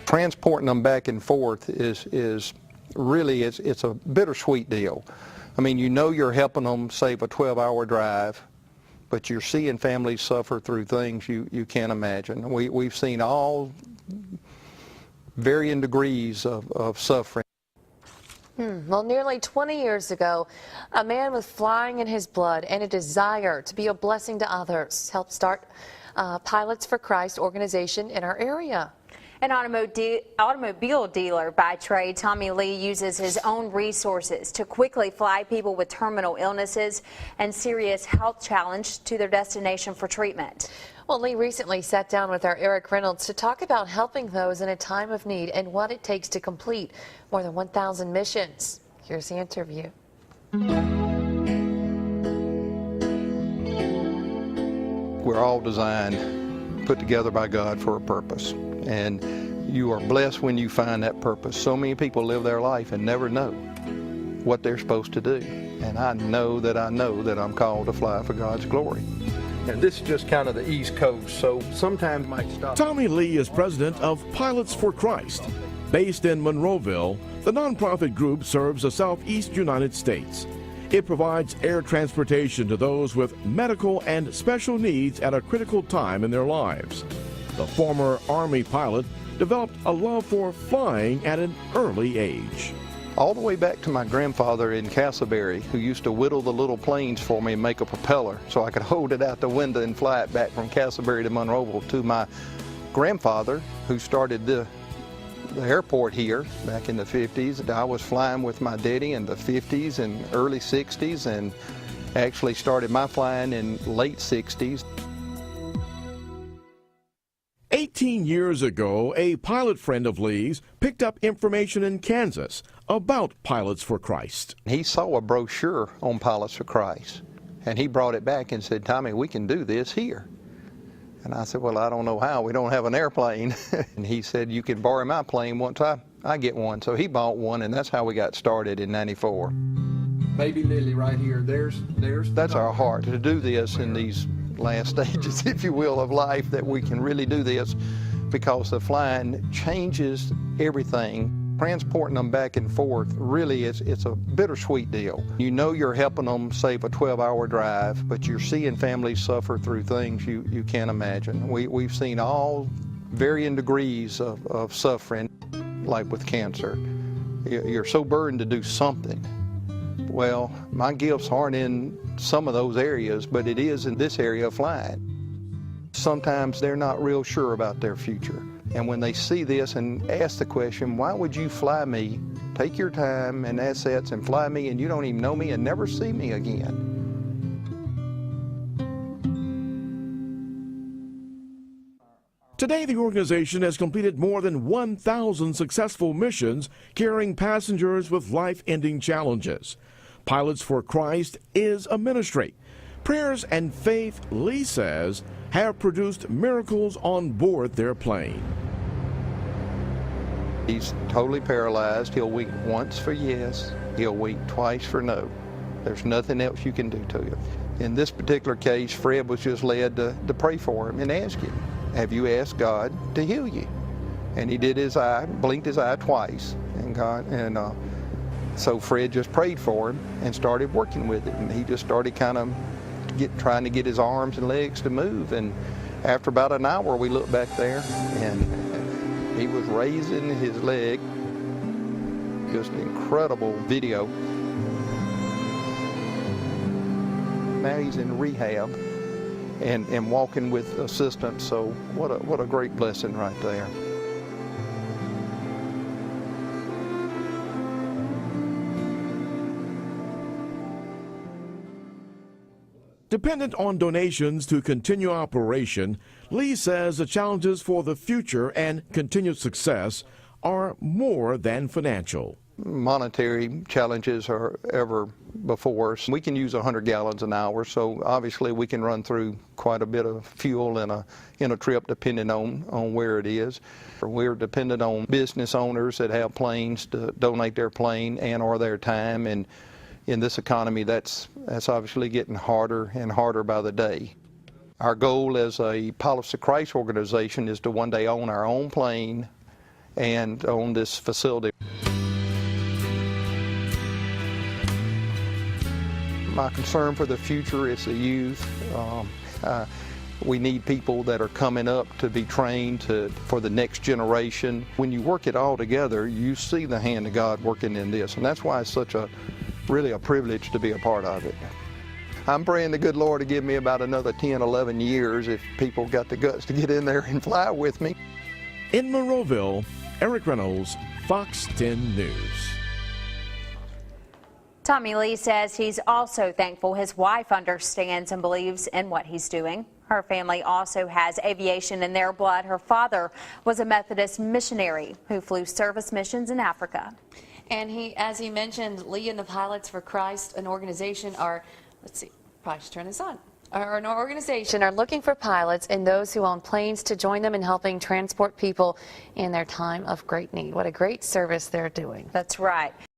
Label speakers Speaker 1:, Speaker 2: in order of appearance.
Speaker 1: Transporting them back and forth is really, it's a bittersweet deal. I mean, you know you're helping them save a 12-hour drive, but you're seeing families suffer through things you can't imagine. We've seen all varying degrees of suffering.
Speaker 2: Well, nearly 20 years ago, a man with flying in his blood and a desire to be a blessing to others helped start Pilots for Christ organization in our area.
Speaker 3: An automobile dealer by trade, Tommy Lee uses his own resources to quickly fly people with terminal illnesses and serious health challenge to their destination for treatment.
Speaker 2: Well, Lee recently sat down with our Eric Reynolds to talk about helping those in a time of need and what it takes to complete more than 1,000 missions. Here's the interview.
Speaker 1: We're all designed, put together by God for a purpose. And you are blessed when you find that purpose. So many people live their life and never know what they're supposed to do. And I know that I'm called to fly for God's glory. And this is just kind of the East Coast, so sometimes you might stop.
Speaker 4: Tommy Lee is president of Pilots for Christ. Based in Monroeville, the nonprofit group serves the southeast United States. It provides air transportation to those with medical and special needs at a critical time in their lives. The former Army pilot developed a love for flying at an early age.
Speaker 1: All the way back to my grandfather in Castleberry, who used to whittle the little planes for me and make a propeller so I could hold it out the window and fly it back from Castleberry to Monroeville, to my grandfather who started the airport here back in the 50s. I was flying with my daddy in the 50s and early 60s, and actually started my flying in late 60s.
Speaker 4: 18 years ago, a pilot friend of Lee's picked up information in Kansas about Pilots for Christ.
Speaker 1: He saw a brochure on Pilots for Christ, and he brought it back and said, "Tommy, we can do this here." And I said, "Well, I don't know how. We don't have an airplane." And he said, "You can borrow my plane once I get one." So he bought one, and that's how we got started in '94. Baby Lily right here, that's our heart, to do this in these last stages, if you will, of life, that we can really do this, because the flying changes everything. Transporting them back and forth, really, it's a bittersweet deal. You know you're helping them save a 12-hour drive, but you're seeing families suffer through things you can't imagine. We've seen all varying degrees of suffering, like with cancer. You're so burdened to do something. Well, my gifts aren't in some of those areas, but it is in this area of flying. Sometimes they're not real sure about their future. And when they see this and ask the question, "Why would you fly me? Take your time and assets and fly me, and you don't even know me and never see me again."
Speaker 4: Today, the organization has completed more than 1,000 successful missions carrying passengers with life-ending challenges. Pilots for Christ is a ministry. Prayers and faith, Lee says, have produced miracles on board their plane.
Speaker 1: He's totally paralyzed. He'll wink once for yes. He'll wink twice for no. There's nothing else you can do to him. In this particular case, Fred was just led to pray for him and ask him, "Have you asked God to heal you?" And he did his eye, blinked his eye twice, and so Fred just prayed for him and started working with it. And he just started kind of trying to get his arms and legs to move. And after about an hour, we looked back there, and he was raising his leg. Just incredible video. Now he's in rehab and walking with assistance. So what a great blessing right there.
Speaker 4: Dependent on donations to continue operation, Lee says the challenges for the future and continued success are more than financial.
Speaker 1: Monetary challenges are ever before us. We can use 100 gallons an hour, so obviously we can run through quite a bit of fuel in a trip, depending on where it is. We're dependent on business owners that have planes to donate their plane and or their time, and in this economy, that's obviously getting harder and harder by the day. Our goal as a Pilots for Christ organization is to one day own our own plane and on this facility. My concern for the future is the youth. We need people that are coming up to be trained for the next generation. When you work it all together, you see the hand of God working in this, and that's why it's such really a privilege to be a part of it. I'm praying the good Lord to give me about another 10, 11 years if people got the guts to get in there and fly with me.
Speaker 4: In Monroeville, Eric Reynolds, Fox 10 News.
Speaker 3: Tommy Lee says he's also thankful his wife understands and believes in what he's doing. Her family also has aviation in their blood. Her father was a Methodist missionary who flew service missions in Africa.
Speaker 2: And as he mentioned, Lee and the Pilots for Christ, an organization let's see, probably should turn this on. An organization are looking for pilots and those who own planes to join them in helping transport people in their time of great need. What a great service they're doing.
Speaker 3: That's right.